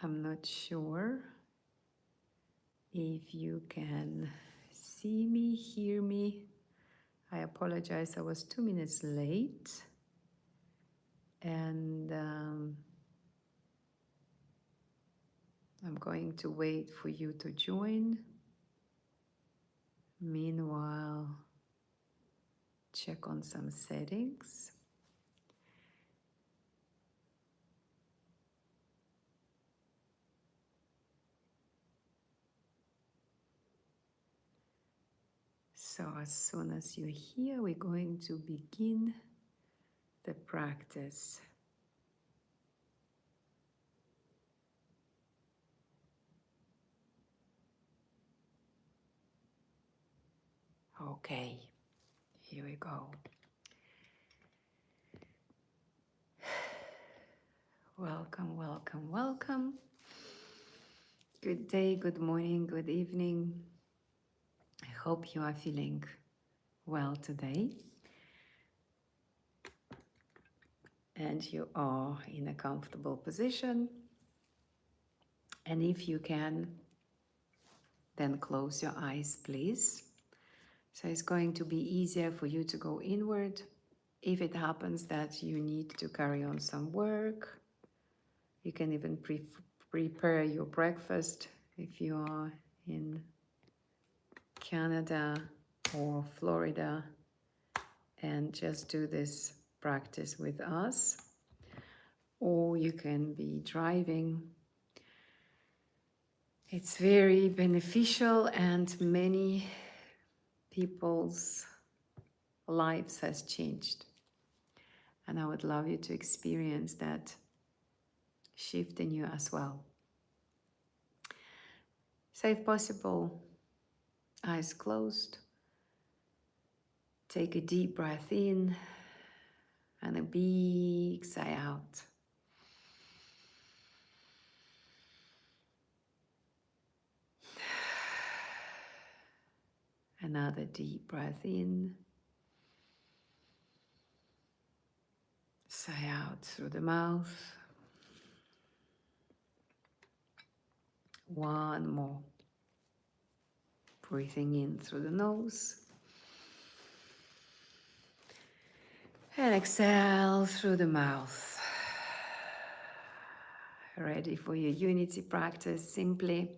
I'm not sure if you can see me, hear me. I apologize, I was 2 minutes late. And I'm going to wait for you to join. Meanwhile, check on some settings. So as soon as you're here, we're going to begin the practice. Okay, here we go. Welcome, welcome, welcome. Good day, good morning, good evening. I hope you are feeling well today. And you are in a comfortable position. And if you can, then close your eyes, please. So it's going to be easier for you to go inward. If it happens that you need to carry on some work, you can even prepare your breakfast if you are in Canada or Florida, and just do this practice with us. Or you can be driving. It's very beneficial, and many people's lives has changed. And I would love you to experience that shift in you as well. So if possible, eyes closed. Take a deep breath in and a big sigh out. Another deep breath in. Sigh out through the mouth. One more. Breathing in through the nose. And exhale through the mouth. Ready for your unity practice? Simply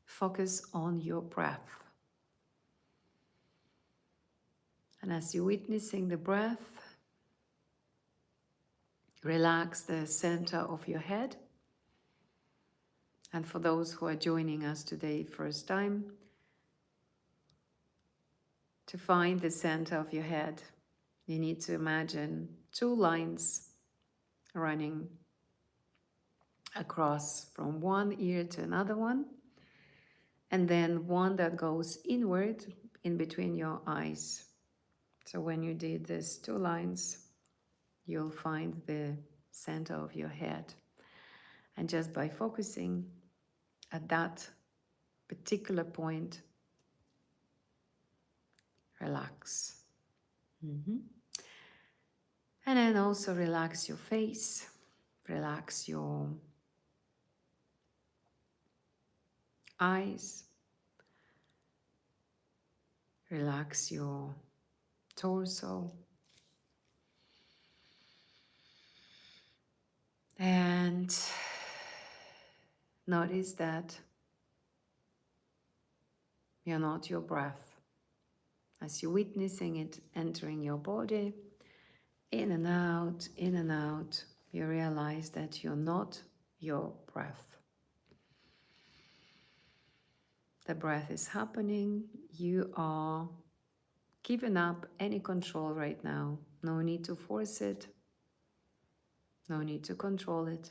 focus on your breath. And as you're witnessing the breath, relax the center of your head. And for those who are joining us today first time, to find the center of your head, you need to imagine two lines running across from one ear to another one, and then one that goes inward in between your eyes. So when you did these two lines, you'll find the center of your head. And just by focusing at that particular point, relax. And then also relax your face, relax your eyes, relax your torso, and notice that you're not your breath. As you're witnessing it entering your body, in and out, you realize that you're not your breath. The breath is happening. You are giving up any control right now. No need to force it. No need to control it.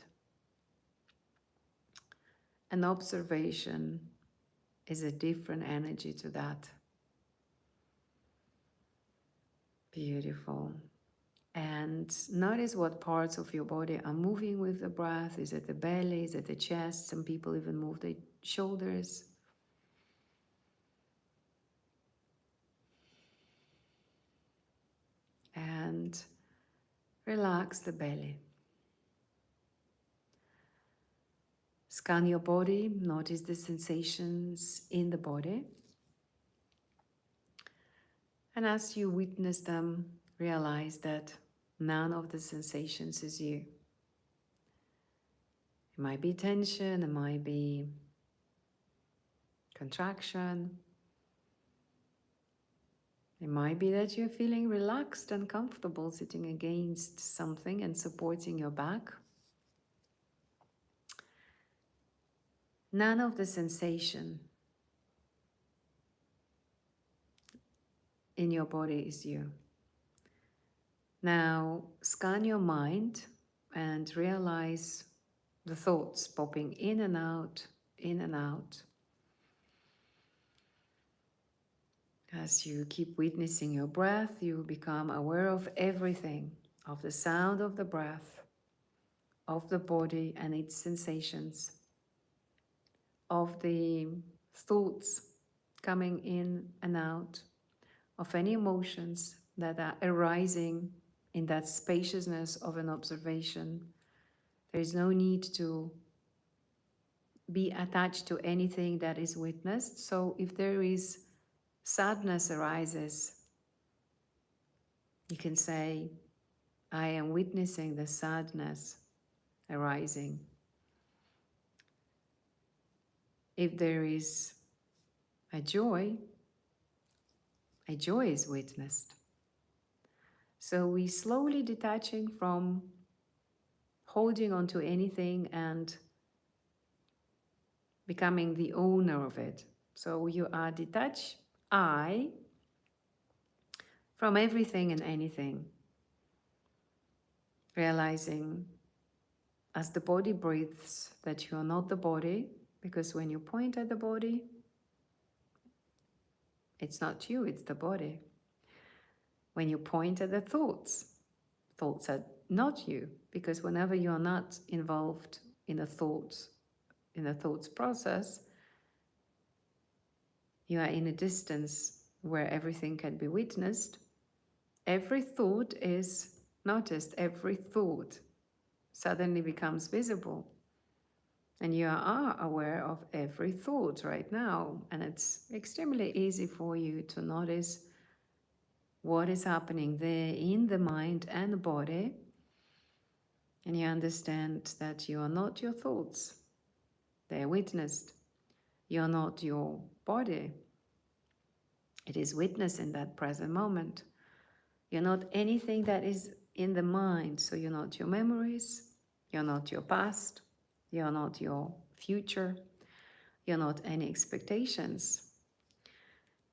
An observation is a different energy to that. Beautiful. And notice what parts of your body are moving with the breath. Is it the belly? Is it the chest? Some people even move the shoulders. And relax the belly. Scan your body, notice the sensations in the body. And as you witness them, realize that none of the sensations is you. It might be tension, it might be contraction. It might be that you're feeling relaxed and comfortable sitting against something and supporting your back. None of the sensation in your body is you. Now scan your mind and realize the thoughts popping in and out, in and out. As you keep witnessing your breath, you become aware of everything, of the sound of the breath, of the body and its sensations, of the thoughts coming in and out, of any emotions that are arising in that spaciousness of an observation. There is no need to be attached to anything that is witnessed. So if there is sadness arises, you can say, I am witnessing the sadness arising. If there is a joy is witnessed. So we slowly detaching from holding on to anything and becoming the owner of it. So you are detached, from everything and anything. Realizing as the body breathes that you are not the body, because when you point at the body, it's not you, it's the body. When you point at the thoughts are not you, because whenever you are not involved in the thoughts process, you are in a distance where everything can be witnessed. Every thought is noticed, every thought suddenly becomes visible. And you are aware of every thought right now. And it's extremely easy for you to notice what is happening there in the mind and the body. And you understand that you are not your thoughts. They are witnessed. You are not your body. It is witnessed in that present moment. You're not anything that is in the mind. So you're not your memories. You're not your past. You're not your future. You're not any expectations.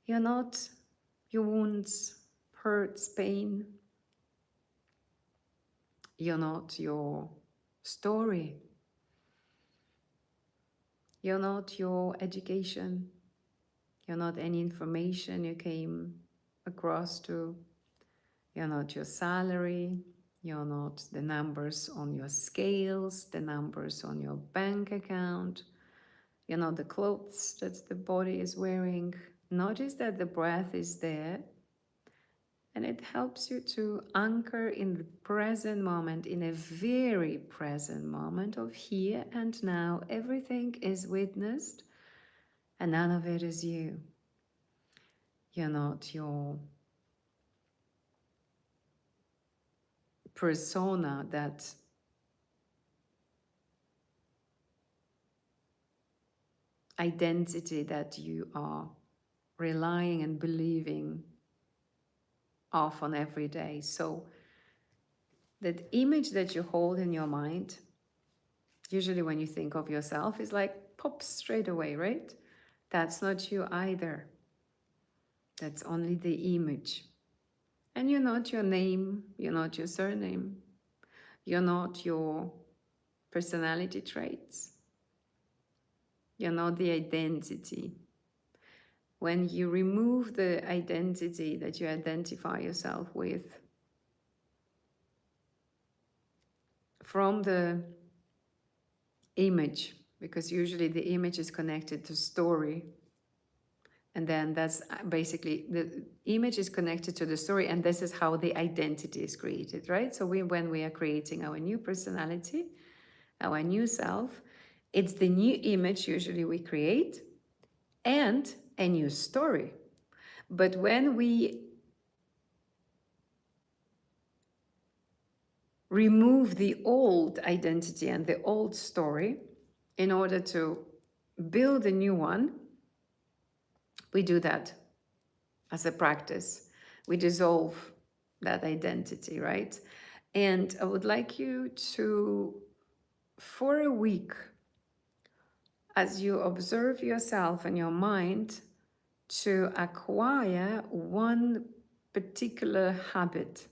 You're not your wounds, hurts, pain. You're not your story. You're not your education. You're not any information you came across to. You're not your salary. You're not the numbers on your scales, the numbers on your bank account. You're not the clothes that the body is wearing. Notice that the breath is there, and it helps you to anchor in the present moment, in a very present moment of here and now. Everything is witnessed, and none of it is you. You're not your persona, that identity that you are relying and believing often every day. So that image that you hold in your mind, usually when you think of yourself, is like pops straight away, right? That's not you either. That's only the image. And you're not your name, you're not your surname, you're not your personality traits, you're not the identity. When you remove the identity that you identify yourself with from the image, because usually the image is connected to story, and then that's basically, the image is connected to the story, and this is how the identity is created, right? So when we are creating our new personality, our new self, It's the new image usually we create and a new story. But when we remove the old identity and the old story in order to build a new one, we do that as a practice. We dissolve that identity, right? And I would like you to, for a week, as you observe yourself and your mind, to acquire one particular habit.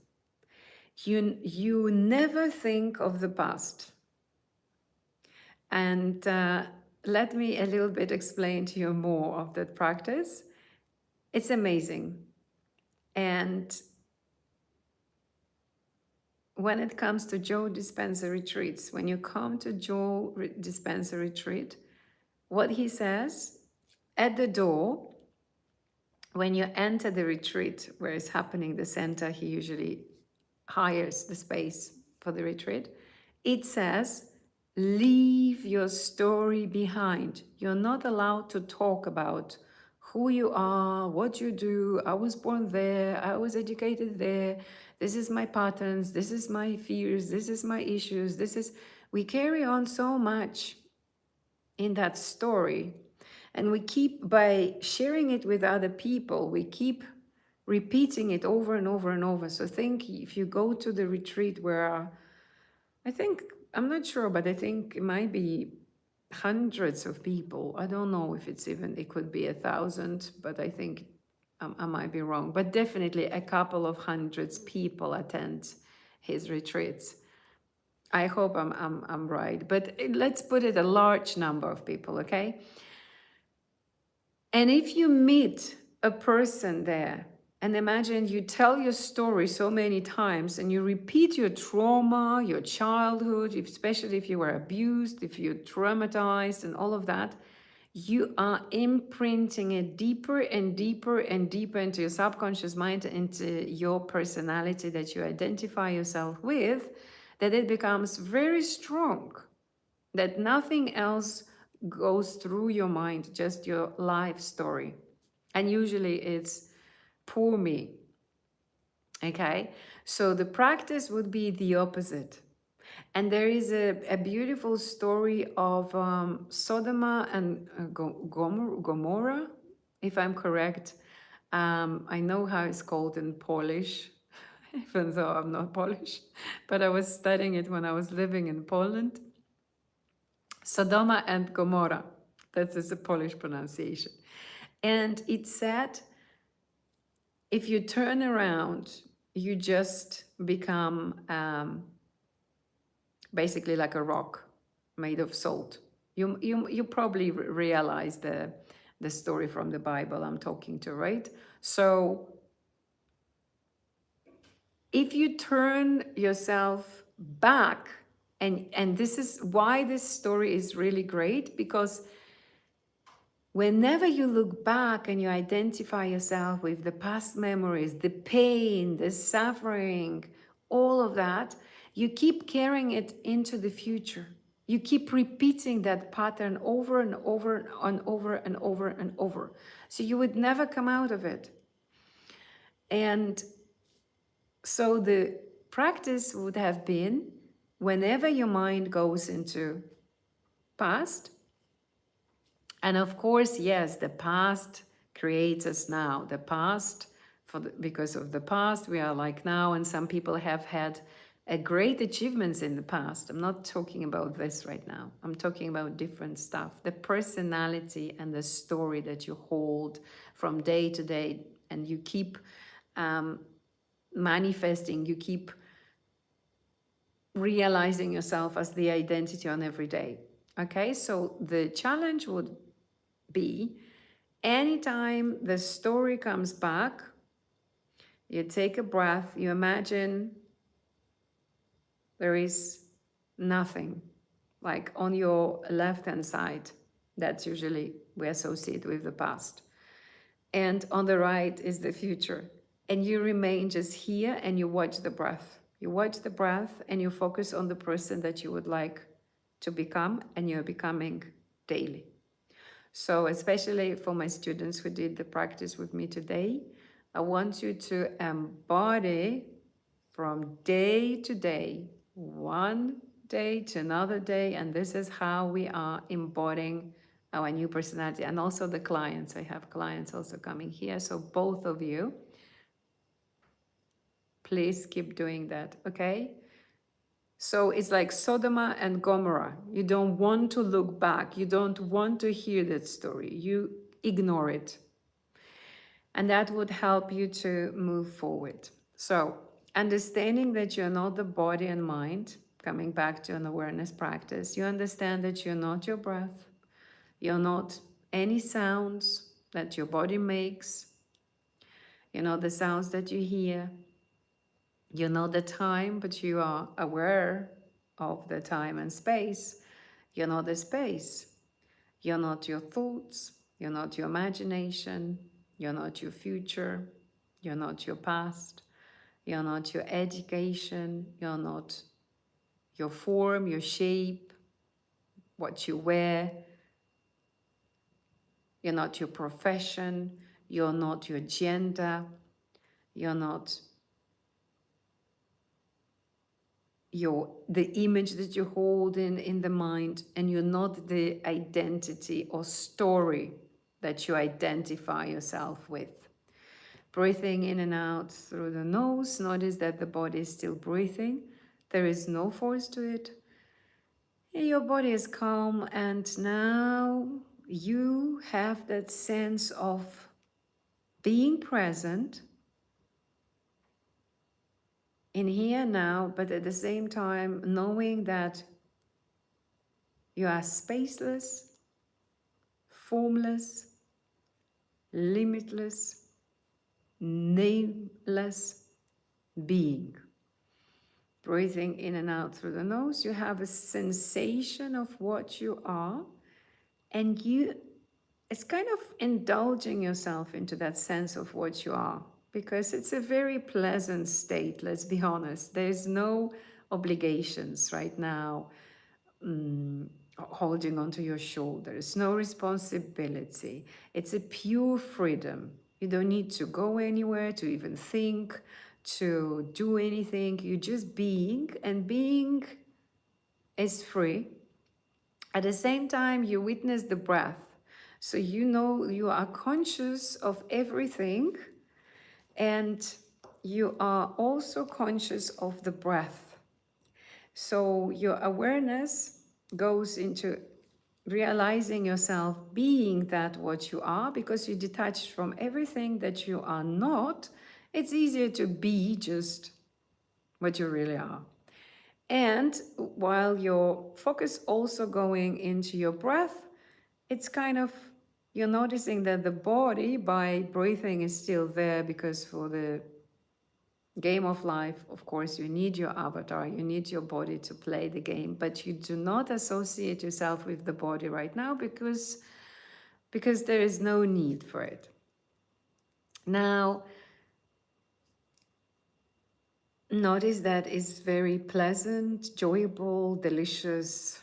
You never think of the past. And let me a little bit explain to you more of that practice. It's amazing. And when it comes to Joe Dispenza retreats, when you come to Joe Dispenza retreat, what he says at the door, when you enter the retreat where it's happening, the center, he usually hires the space for the retreat. It says, leave your story behind. You're not allowed to talk about who you are, what you do. I was born there, I was educated there. This is my patterns, this is my fears, this is my issues. We carry on so much in that story. And we keep, by sharing it with other people, we keep repeating it over and over and over. So think if you go to the retreat where, I think, I'm not sure, but I think it might be hundreds of people. I don't know if it's even, it could be 1,000, but I think I might be wrong. But definitely a couple of hundreds people attend his retreats. I hope I'm right, but let's put it a large number of people, okay? And if you meet a person there, and imagine you tell your story so many times and you repeat your trauma, your childhood, especially if you were abused, if you're traumatized and all of that, you are imprinting it deeper and deeper and deeper into your subconscious mind, into your personality that you identify yourself with, that it becomes very strong, that nothing else goes through your mind, just your life story. And usually it's poor me. Okay, so the practice would be the opposite. And there is a beautiful story of Sodoma and Gomorrah, if I'm correct. I know how it's called in Polish, even though I'm not Polish, but I was studying it when I was living in Poland. Sodoma and Gomorrah, that is a Polish pronunciation. And it said, if you turn around, you just become basically like a rock made of salt. You probably realize the story from the Bible I'm talking to, right? So if you turn yourself back, and this is why this story is really great, because whenever you look back and you identify yourself with the past memories, the pain, the suffering, all of that, you keep carrying it into the future. You keep repeating that pattern over and over and over and over and over. So you would never come out of it. And so the practice would have been, whenever your mind goes into past, and of course, yes, the past creates us now. The past, because of the past, we are like now, and some people have had great achievements in the past. I'm not talking about this right now. I'm talking about different stuff. The personality and the story that you hold from day to day, and you keep manifesting, you keep realizing yourself as the identity on every day. Okay, so the challenge would be, anytime the story comes back, you take a breath, you imagine there is nothing, like on your left-hand side. That's usually we associate with the past. And on the right is the future. And you remain just here and you watch the breath. You watch the breath and you focus on the person that you would like to become, and you're becoming daily. So especially for my students who did the practice with me today, I want you to embody from day to day, one day to another day, and this is how we are embodying our new personality. And also the clients, I have clients also coming here, so both of you, please keep doing that, okay? So it's like Sodoma and Gomorrah. You don't want to look back. You don't want to hear that story. You ignore it. And that would help you to move forward. So understanding that you're not the body and mind, coming back to an awareness practice, you understand that you're not your breath. You're not any sounds that your body makes. You're not the sounds that you hear. You're not the time, but you are aware of the time and space. You're not the space. You're not your thoughts. You're not your imagination. You're not your future. You're not your past. You're not your education. You're not your form, your shape, what you wear. You're not your profession. You're not your gender. You're not the image that you hold in the mind, and you're not the identity or story that you identify yourself with. Breathing in and out through the nose, notice that the body is still breathing. There is no force to it. Your body is calm, and now you have that sense of being present in here now, but at the same time knowing that you are spaceless, formless, limitless, nameless being. Breathing in and out through the nose, you have a sensation of what you are, and it's kind of indulging yourself into that sense of what you are, because it's a very pleasant state, let's be honest. There's no obligations right now holding onto your shoulders, no responsibility. It's a pure freedom. You don't need to go anywhere to even think, to do anything. You're just being, and being is free. At the same time, you witness the breath. So you know you are conscious of everything, and you are also conscious of the breath. So your awareness goes into realizing yourself being that what you are, because you're detached from everything that you are not. It's easier to be just what you really are. And while your focus also going into your breath, it's kind of, you're noticing that the body by breathing is still there, because for the game of life, of course, you need your avatar, you need your body to play the game, but you do not associate yourself with the body right now, because there is no need for it. Now, notice that it's very pleasant, enjoyable, delicious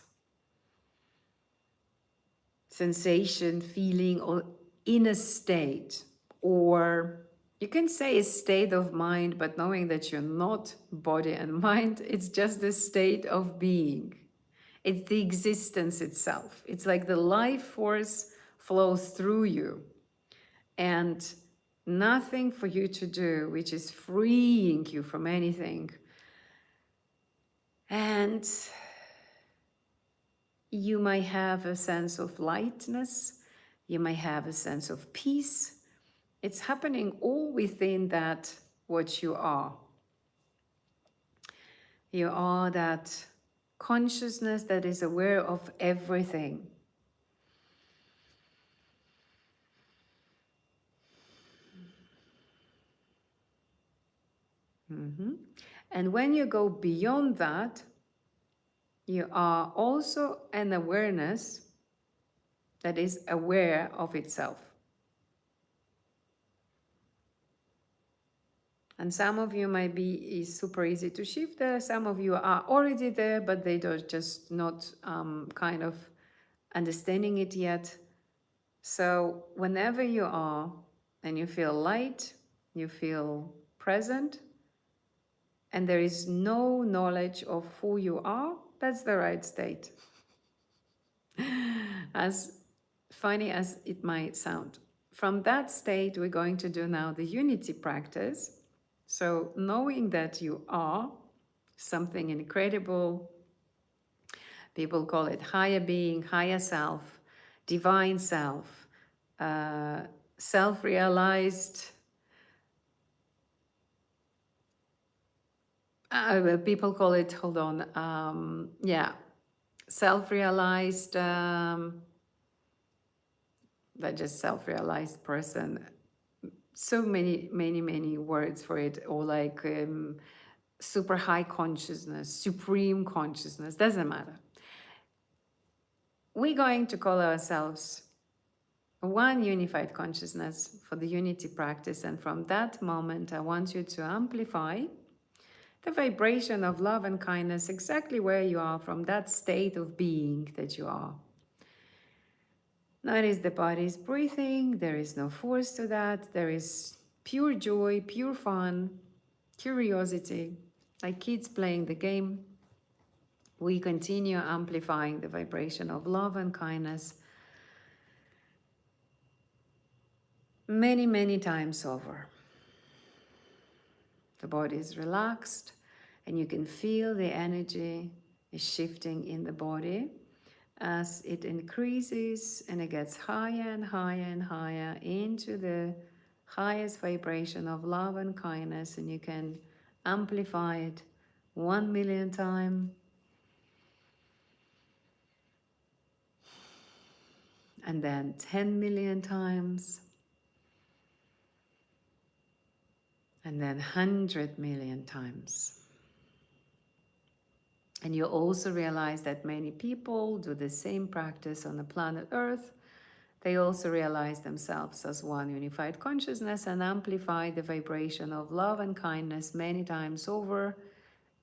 sensation, feeling, or inner state, or you can say a state of mind, but knowing that you're not body and mind, it's just the state of being. It's the existence itself. It's like the life force flows through you, and nothing for you to do, which is freeing you from anything. And you might have a sense of lightness, you might have a sense of peace. It's happening all within that what you are. You are that consciousness that is aware of everything. And when you go beyond that, you are also an awareness that is aware of itself. And some of you might be is super easy to shift there. Some of you are already there, but they don't just not kind of understanding it yet. So whenever you are and you feel light, you feel present, and there is no knowledge of who you are, that's the right state. As funny as it might sound. From that state, we're going to do now the unity practice. So knowing that you are something incredible, people call it higher being, higher self, divine self, self-realized. People call it, hold on, self-realized, that just self-realized person. So many words for it, or like super high consciousness, supreme consciousness, doesn't matter. We're going to call ourselves one unified consciousness for the unity practice, and from that moment I want you to amplify the vibration of love and kindness exactly where you are, from that state of being that you are. Notice the body is breathing, there is no force to that, there is pure joy, pure fun, curiosity, like kids playing the game. We continue amplifying the vibration of love and kindness many times over. The body is relaxed and you can feel the energy is shifting in the body as it increases, and it gets higher and higher and higher into the highest vibration of love and kindness, and you can amplify it 1,000,000 times, and then 10,000,000 times, and then 100,000,000 times. And you also realize that many people do the same practice on the planet Earth. They also realize themselves as one unified consciousness and amplify the vibration of love and kindness many times over.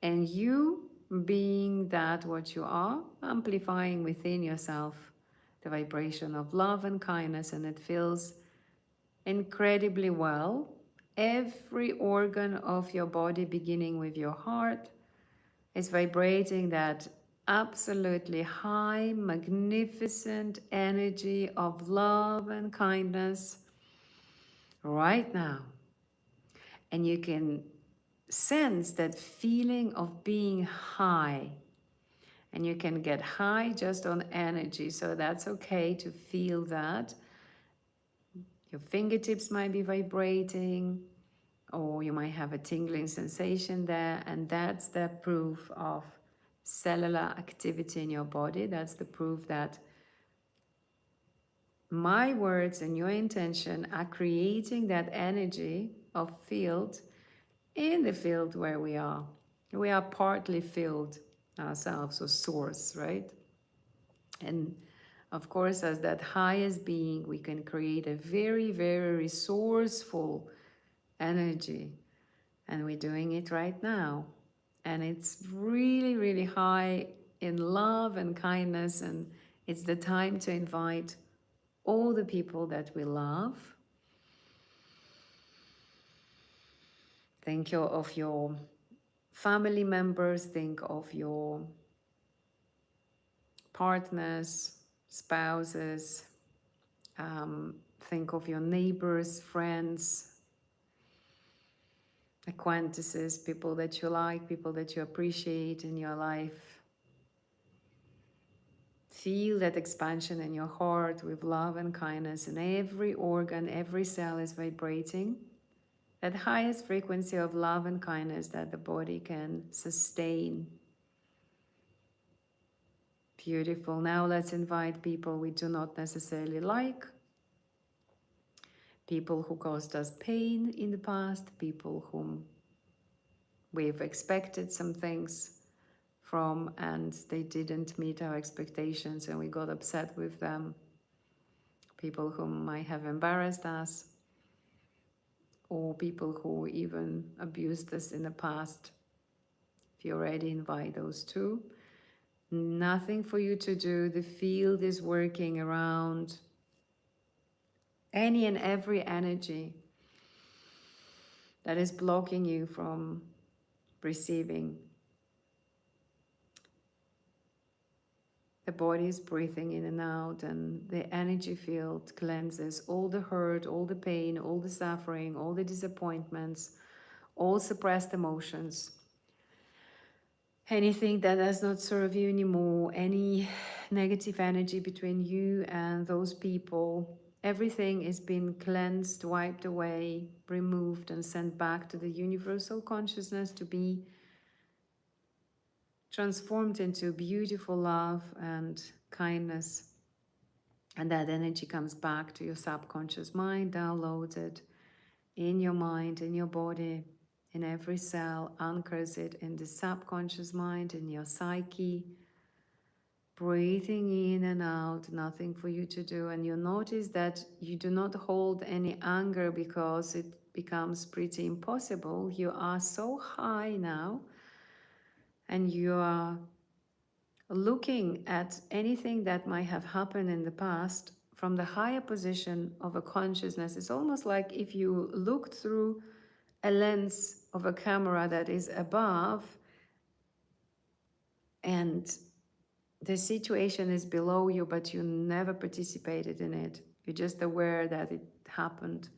And you, being that what you are, amplifying within yourself the vibration of love and kindness, and it feels incredibly well. Every organ of your body, beginning with your heart, is vibrating that absolutely high, magnificent energy of love and kindness right now. And you can sense that feeling of being high. And you can get high just on energy, so that's okay to feel that. Your fingertips might be vibrating, or you might have a tingling sensation there, and that's the proof of cellular activity in your body. That's the proof that my words and your intention are creating that energy of field in the field where we are. We are partly filled ourselves, or source, right? And of course, as that highest being, we can create a very resourceful energy. And we're doing it right now. And it's really high in love and kindness. And it's the time to invite all the people that we love. Think of your family members, think of your partners, spouses, think of your neighbors, friends, acquaintances, people that you like, people that you appreciate in your life. Feel that expansion in your heart with love and kindness, and every organ, every cell is vibrating that highest frequency of love and kindness that the body can sustain. Beautiful. Now let's invite people we do not necessarily like, people who caused us pain in the past, people whom we've expected some things from and they didn't meet our expectations and we got upset with them, people whom might have embarrassed us. or people who even abused us in the past. If you already invite those two, nothing for you to do. The field is working around any and every energy that is blocking you from receiving. The body is breathing in and out, and the energy field cleanses all the hurt, all the pain, all the suffering, all the disappointments, all suppressed emotions. Anything that does not serve you anymore, any negative energy between you and those people, everything is being cleansed, wiped away, removed, and sent back to the universal consciousness to be transformed into beautiful love and kindness. And that energy comes back to your subconscious mind, downloaded in your mind, in your body, in every cell, anchors it in the subconscious mind, in your psyche, breathing in and out, nothing for you to do. And you notice that you do not hold any anger because it becomes pretty impossible. You are so high now, and you are looking at anything that might have happened in the past from the higher position of a consciousness. It's almost like if you looked through a lens of a camera that is above and the situation is below you, but you never participated in it. You're just aware that it happened,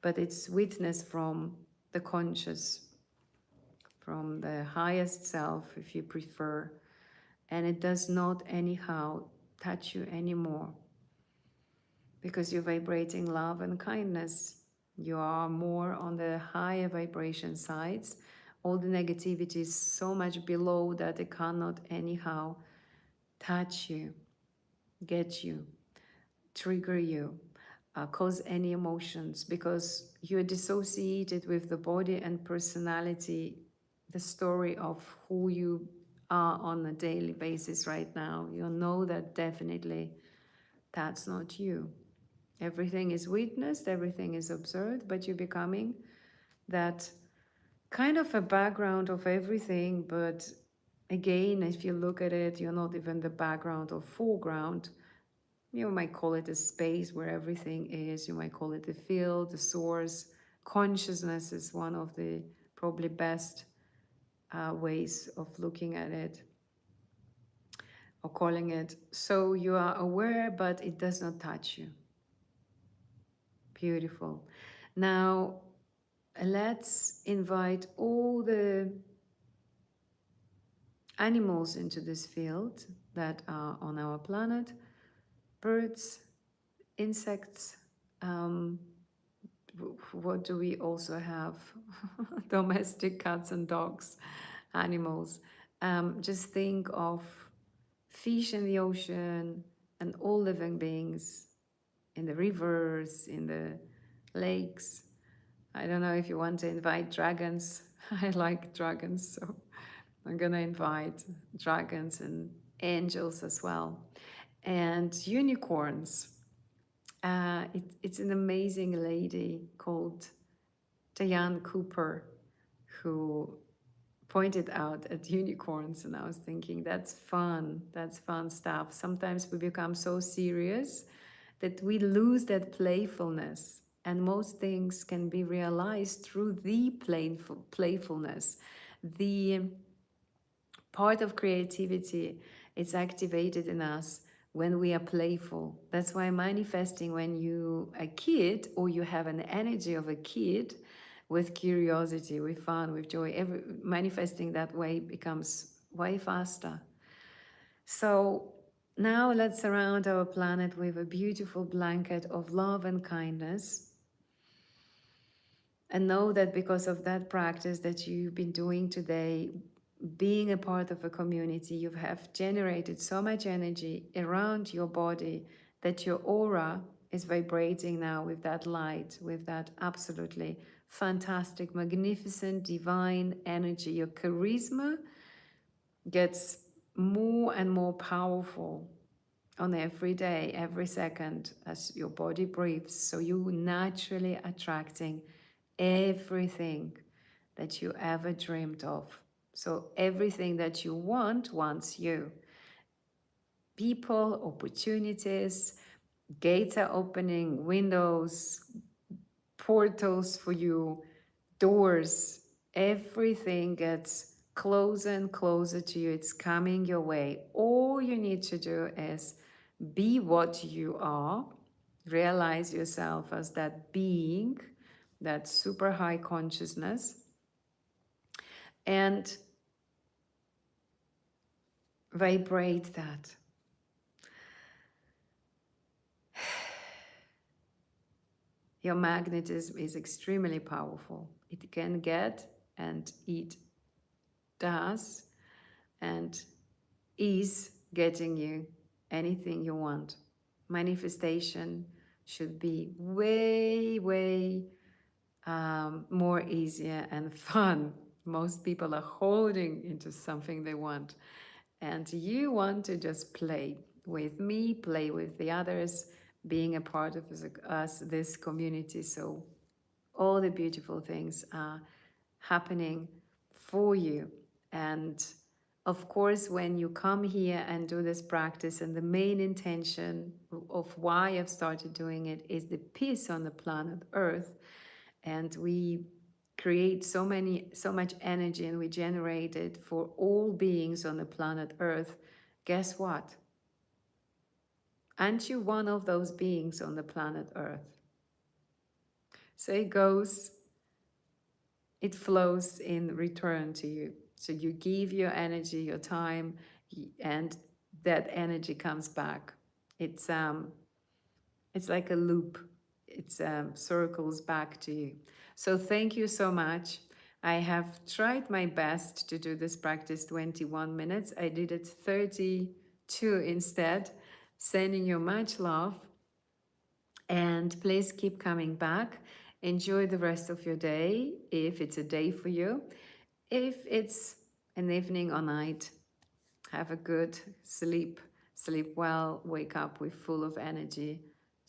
but it's witness from the conscious, from the highest self, if you prefer, and it does not anyhow touch you anymore because you're vibrating love and kindness. You are more on the higher vibration sides. All the negativity is so much below that it cannot anyhow touch you, get you, trigger you, cause any emotions, because you're dissociated with the body and personality, the story of who you are on a daily basis right now. You know that definitely that's not you. Everything is witnessed, everything is observed, but you're becoming that kind of a background of everything. But again, if you look at it, you're not even the background or foreground. You might call it a space where everything is. You might call it the field, the source. Consciousness is one of the probably best ways of looking at it or calling it. So you are aware, but it does not touch you. Beautiful. Now, let's invite all the animals into this field that are on our planet, birds, insects. What do we also have? Domestic cats and dogs, animals. Just think of fish in the ocean and all living beings in the rivers, in the lakes. I don't know if you want to invite dragons. I like dragons, so I'm gonna invite dragons and angels as well. And unicorns. It's an amazing lady called Diane Cooper who pointed out at unicorns, and I was thinking that's fun stuff. Sometimes we become so serious that we lose that playfulness, and most things can be realized through the playfulness. The part of creativity is activated in us when we are playful. That's why manifesting, when you a kid or you have an energy of a kid with curiosity, with fun, with joy, manifesting that way becomes way faster. So now let's surround our planet with a beautiful blanket of love and kindness. And know that because of that practice that you've been doing today, being a part of a community, you have generated so much energy around your body that your aura is vibrating now with that light, with that absolutely fantastic, magnificent, divine energy. Your charisma gets more and more powerful on every day, every second as your body breathes. So you naturally attracting everything that you ever dreamed of. So everything that you want wants you. People, opportunities, gates are opening, windows, portals for you, doors, everything gets closer and closer to you. It's coming your way. All you need to do is be what you are, realize yourself as that being, that super high consciousness, and vibrate that. Your magnetism is extremely powerful. It can get, and it does, and is getting you anything you want. Manifestation should be way, way more easier and fun. Most people are holding into something they want, and you want to just play with me, play with the others, being a part of us, this community. So all the beautiful things are happening for you. And of course, when you come here and do this practice, and the main intention of why I've started doing it is the peace on the planet Earth, and we create so much energy, and we generate it for all beings on the planet Earth. Guess what? Aren't you one of those beings on the planet Earth? So it goes, it flows in return to you. So you give your energy, your time, and that energy comes back. It's like a loop. It circles back to you. So thank you so much. I have tried my best to do this practice 21 minutes. I did it 32 instead. Sending you much love. And please keep coming back. Enjoy the rest of your day, if it's a day for you. If it's an evening or night, have a good sleep. Sleep well, wake up with full of energy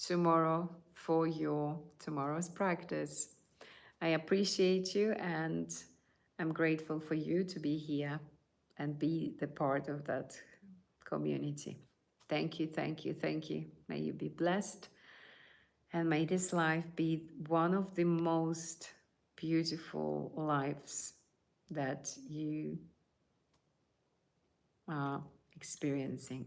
tomorrow for your tomorrow's practice. I appreciate you, and I'm grateful for you to be here and be the part of that community. Thank you, thank you, thank you. May you be blessed. And may this life be one of the most beautiful lives that you are experiencing.